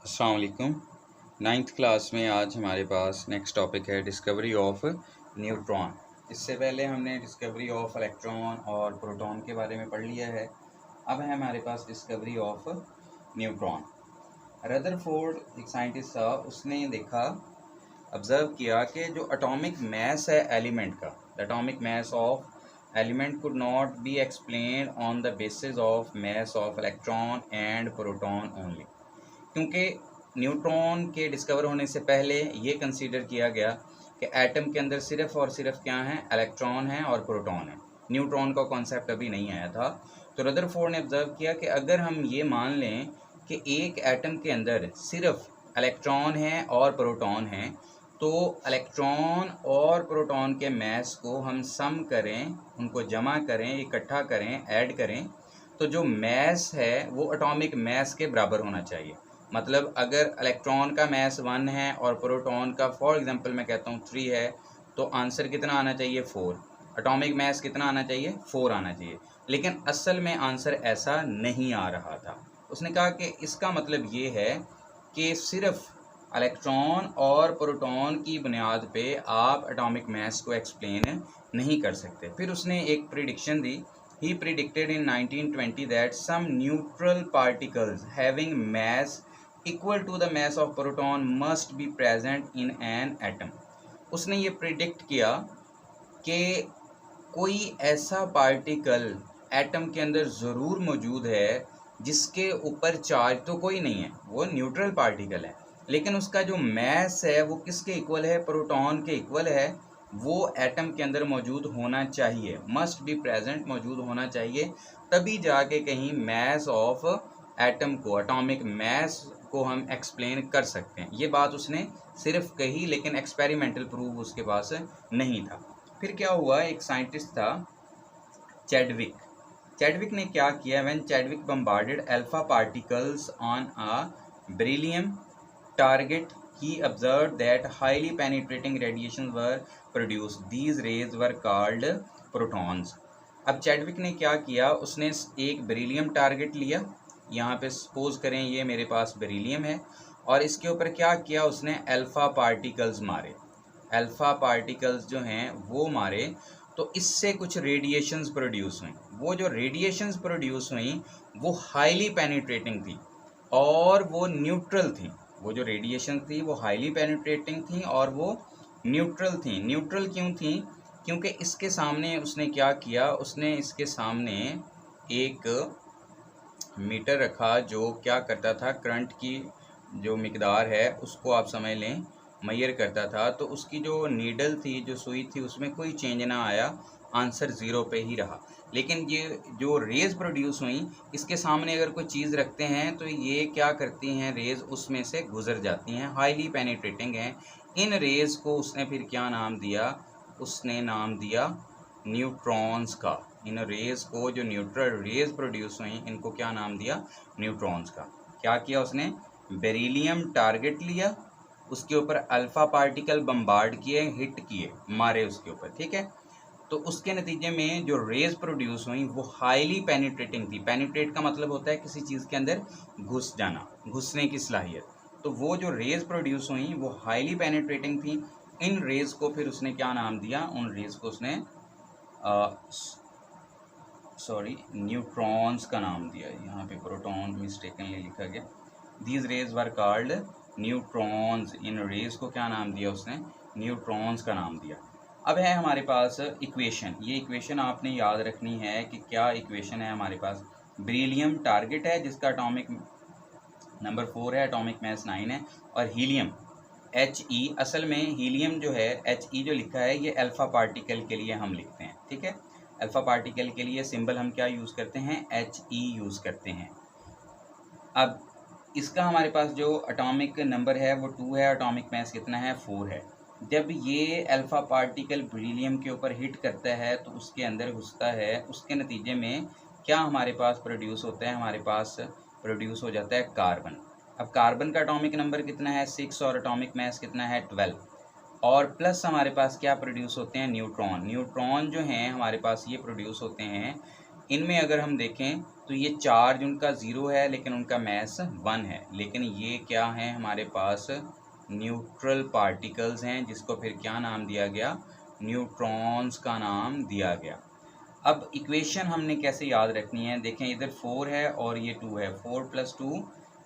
अस्सलाम वालेकुम। Ninth class में आज हमारे पास नेक्स्ट टॉपिक है डिस्कवरी ऑफ न्यूट्रॉन। इससे पहले हमने डिस्कवरी ऑफ इलेक्ट्रॉन और प्रोटॉन के बारे में पढ़ लिया है। अब है हमारे पास डिस्कवरी ऑफ न्यूट्रॉन। रदरफोर्ड एक साइंटिस्ट था, उसने देखा, ऑब्ज़र्व किया कि जो एटॉमिक मास है एलिमेंट का, the atomic mass of element could not be explain on the basis of mass of electron and proton only. क्योंकि न्यूट्रॉन के डिस्कवर होने से पहले ये कंसीडर किया गया कि एटम के अंदर सिर्फ और सिर्फ क्या है, इलेक्ट्रॉन है और प्रोटॉन है। न्यूट्रॉन का कॉन्सेप्ट अभी नहीं आया था। तो रदरफोर्ड ने ऑब्जर्व किया कि अगर हम ये मान लें कि एक एटम के अंदर सिर्फ इलेक्ट्रॉन है और प्रोटॉन है, तो इलेक्ट्रॉन और प्रोटॉन के मास को हम सम करें, उनको जमा करें, इकट्ठा करें, ऐड करें, तो जो मास है वो एटॉमिक मास के बराबर होना चाहिए। मतलब अगर इलेक्ट्रॉन का मास 1 है और प्रोटॉन का फॉर एग्जांपल मैं कहता हूँ 3 है, तो आंसर कितना आना चाहिए 4। एटॉमिक मास कितना आना चाहिए 4 आना चाहिए। लेकिन असल में आंसर ऐसा नहीं आ रहा था। उसने कहा कि इसका मतलब ये है कि सिर्फ इलेक्ट्रॉन और प्रोटॉन की बुनियाद पे आप एटॉमिक मास को एक्सप्लेन नहीं कर सकते। फिर उसने एक prediction the. He predicted in 1920 that some neutral particles having mass equal to the mass of proton must be present in an atom. उसने ये प्रिडिक्ट किया कि कोई ऐसा पार्टिकल एटम के अंदर ज़रूर मौजूद है जिसके ऊपर चार्ज तो कोई नहीं है, वो न्यूट्रल पार्टिकल है, लेकिन उसका जो मास है वो किसके इक्वल है, प्रोटॉन के इक्वल है। वो एटम के अंदर मौजूद होना चाहिए, मस्ट बी प्रेजेंट, मौजूद होना चाहिए, तभी जाके कहीं मास ऑफ एटम को, एटॉमिक मास को हम एक्सप्लेन कर सकते हैं। ये बात उसने सिर्फ कही, लेकिन एक्सपेरिमेंटल प्रूफ उसके पास नहीं था। फिर क्या हुआ, एक साइंटिस्ट था चैडविक। चैडविक ने क्या किया, when Chadwick bombarded alpha particles on a beryllium target, he observed that highly penetrating radiations were produced. These rays were called protons. अब चैडविक ने क्या किया, उसने एक बेरिलियम टारगेट लिया। यहाँ पे सपोज करें ये मेरे पास बेरिलियम है, और इसके ऊपर क्या किया, उसने अल्फ़ा पार्टिकल्स मारे। अल्फ़ा पार्टिकल्स जो हैं वो मारे, तो इससे कुछ रेडिएशंस प्रोड्यूस हुई। वो जो रेडिएशंस प्रोड्यूस हुई वो हाईली पेनिट्रेटिंग थी और वो न्यूट्रल थी। वो जो रेडिएशन थी वो हाईली पेनिट्रेटिंग थी और वो न्यूट्रल थी। न्यूट्रल क्यों थी, क्योंकि इसके सामने उसने क्या किया, उसने इसके सामने एक मीटर रखा जो क्या करता था, करंट की जो मिकदार है उसको आप समझ लें मेजर करता था। तो उसकी जो नीडल थी, जो सुई थी, उसमें कोई चेंज ना आया, आंसर 0 पे ही रहा। लेकिन ये जो रेज़ प्रोड्यूस हुई, इसके सामने अगर कोई चीज़ रखते हैं तो ये क्या करती हैं, रेज़ उसमें से गुजर जाती हैं, हाईली पेनिट्रेटिंग हैं। इन रेज़ को उसने फिर क्या नाम दिया, उसने नाम दिया न्यूट्रॉन्स का। इन रेज़ को, जो न्यूट्रल रेज़ प्रोड्यूस हुई, इनको क्या नाम दिया, न्यूट्रॉन्स का। क्या किया उसने, बेरिलियम टारगेट लिया, उसके ऊपर अल्फ़ा पार्टिकल बम्बार्ड किए, हिट किए, मारे उसके ऊपर, ठीक है। तो उसके नतीजे में जो रेज़ प्रोड्यूस हुई वो हाईली पेनिट्रेटिंग थी। पेनिट्रेट का मतलब होता है किसी चीज़ के अंदर घुस जाना, घुसने की सलाहियत। तो वो जो रेज़ प्रोड्यूस हुई वो हाईली पेनिट्रेटिंग थी। इन रेज़ को फिर उसने क्या नाम दिया, उन रेज़ को उसने न्यूट्रॉन्स का नाम दिया। यहाँ पे प्रोटॉन मिस्टेकनली लिखा गया। These rays were called neutrons. इन रेज को क्या नाम दिया उसने, न्यूट्रॉन्स का नाम दिया। अब है हमारे पास इक्वेशन। ये इक्वेशन आपने याद रखनी है कि क्या इक्वेशन है हमारे पास। बेरिलियम टारगेट है जिसका एटॉमिक नंबर 4 है, एटॉमिक मास 9 है, और हीलियम He, असल में हीलियम जो है He जो लिखा है ये अल्फ़ा पार्टिकल के लिए हम लिखते हैं, ठीक है। अल्फ़ा पार्टिकल के लिए सिंबल हम क्या यूज़ करते हैं, He यूज़ करते हैं। अब इसका हमारे पास जो एटॉमिक नंबर है वो 2 है, एटॉमिक मास कितना है, 4 है। जब ये अल्फ़ा पार्टिकल बेरिलियम के ऊपर हिट करता है तो उसके अंदर घुसता है, उसके नतीजे में क्या हमारे पास प्रोड्यूस होता है, हमारे पास प्रोड्यूस हो जाता है कार्बन। अब कार्बन का एटॉमिक नंबर कितना है, 6, और एटॉमिक मास कितना है, 12। और प्लस हमारे पास क्या प्रोड्यूस होते हैं, न्यूट्रॉन। न्यूट्रॉन जो हैं हमारे पास ये प्रोड्यूस होते हैं, इनमें अगर हम देखें तो ये चार्ज उनका 0 है लेकिन उनका मैस 1 है, लेकिन ये क्या है हमारे पास न्यूट्रल पार्टिकल्स हैं, जिसको फिर क्या नाम दिया गया, न्यूट्रॉन्स का नाम दिया गया। अब इक्वेशन हमने कैसे याद रखनी है, देखें इधर 4 है और ये 2 है, 4 + 2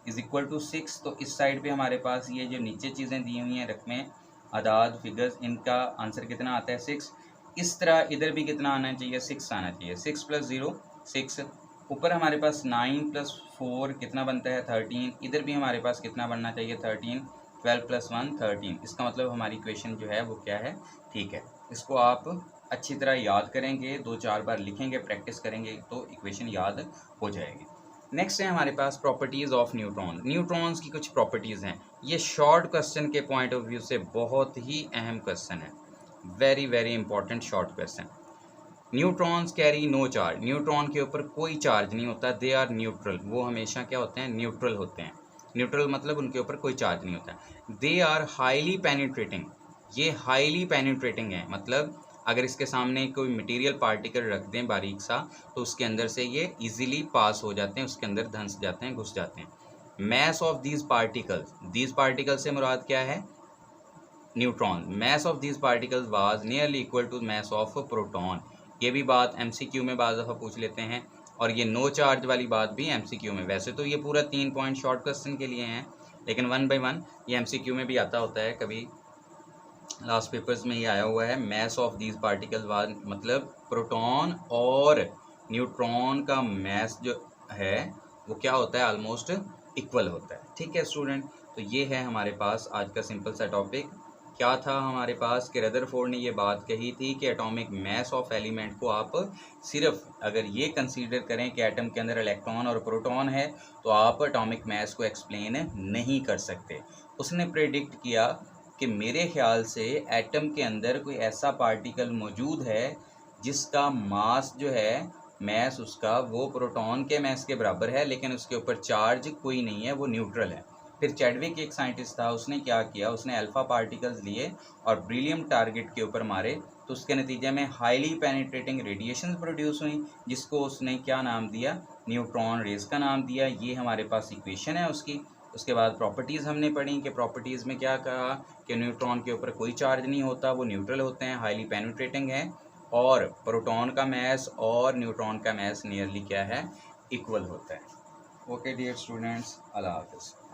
= 6। तो इस साइड पे हमारे पास ये जो नीचे चीज़ें दी हुई हैं रकमें, अदाद, फिगर्स, इनका आंसर कितना आता है 6। इस तरह इधर भी कितना आना चाहिए, 6 आना चाहिए। 6 + 0 6, ऊपर हमारे पास 9 + 4 कितना बनता है 13, इधर भी हमारे पास कितना बनना चाहिए 13, 12 + 1 13। इसका मतलब हमारी इक्वेशन जो है वो क्या है, ठीक है। इसको आप अच्छी तरह याद करेंगे, 2-4 बार लिखेंगे, प्रैक्टिस करेंगे तो इक्वेशन याद हो जाएगी। नेक्स्ट है हमारे पास प्रॉपर्टीज़ ऑफ न्यूट्रॉन। न्यूट्रॉन्स की कुछ प्रॉपर्टीज़ हैं, ये शॉर्ट क्वेश्चन के पॉइंट ऑफ व्यू से बहुत ही अहम क्वेश्चन है, very very important short question. Neutrons carry no charge, neutron के ऊपर कोई चार्ज नहीं होता, दे आर न्यूट्रल, वो हमेशा क्या होते हैं, न्यूट्रल होते हैं। न्यूट्रल मतलब उनके ऊपर कोई चार्ज नहीं होता। दे आर हाईली पेनिट्रेटिंग, ये हाईली पेनिट्रेटिंग है, मतलब अगर इसके सामने कोई मटेरियल पार्टिकल रख दें बारीक सा, तो उसके अंदर से ये इजीली पास हो जाते हैं, उसके अंदर धंस जाते हैं, घुस जाते हैं। मैस ऑफ दीज पार्टिकल्स से मुराद क्या है, neutron. Mass of these particles was nearly equal to mass of proton. ये भी बात एमसीक्यू में बाज़ दफ़ा पूछ लेते हैं, और ये नो चार्ज वाली बात भी एमसीक्यू में। वैसे तो ये पूरा 3 पॉइंट शॉर्ट क्वेश्चन के लिए हैं, लेकिन 1 बाय 1 ये एमसीक्यू में भी आता होता है, कभी लास्ट पेपर्स में ये आया हुआ है। Mess of these particles was मतलब प्रोटॉन और न्यूट्रॉन का मैस जो है वो क्या होता है, ऑलमोस्ट इक्वल होता है। ठीक है स्टूडेंट, तो ये है हमारे पास आज का सिंपल सा टॉपिक। क्या था हमारे पास कि रदरफोर्ड ने ये बात कही थी कि एटॉमिक मैस ऑफ एलिमेंट को आप सिर्फ अगर ये कंसीडर करें कि एटम के अंदर इलेक्ट्रॉन और प्रोटॉन है, तो आप एटॉमिक मैस को एक्सप्लेन नहीं कर सकते। उसने प्रेडिक्ट किया कि मेरे ख्याल से एटम के अंदर कोई ऐसा पार्टिकल मौजूद है जिसका मास जो है, मैस उसका वो प्रोटॉन के मैस के बराबर है, लेकिन उसके ऊपर चार्ज कोई नहीं है, वो न्यूट्रल है। फिर चैडविक एक साइंटिस्ट था, उसने क्या किया, उसने अल्फ़ा पार्टिकल्स लिए और ब्रिलियम टारगेट के ऊपर मारे, तो उसके नतीजे में हाईली पेनिट्रेटिंग रेडिएशन प्रोड्यूस हुई, जिसको उसने क्या नाम दिया, न्यूट्रॉन रेज का नाम दिया। ये हमारे पास इक्वेशन है उसकी। उसके बाद प्रॉपर्टीज़ हमने पढ़ी कि प्रॉपर्टीज़ में क्या कहा कि न्यूट्रॉन के ऊपर कोई चार्ज नहीं होता, वो न्यूट्रल होते हैं, हाईली पेनिट्रेटिंग है, और प्रोटॉन का मैस और न्यूट्रॉन का मैस नियरली क्या है, इक्वल होता है। ओके डियर स्टूडेंट्स, अल्लाह हाफ़िज़।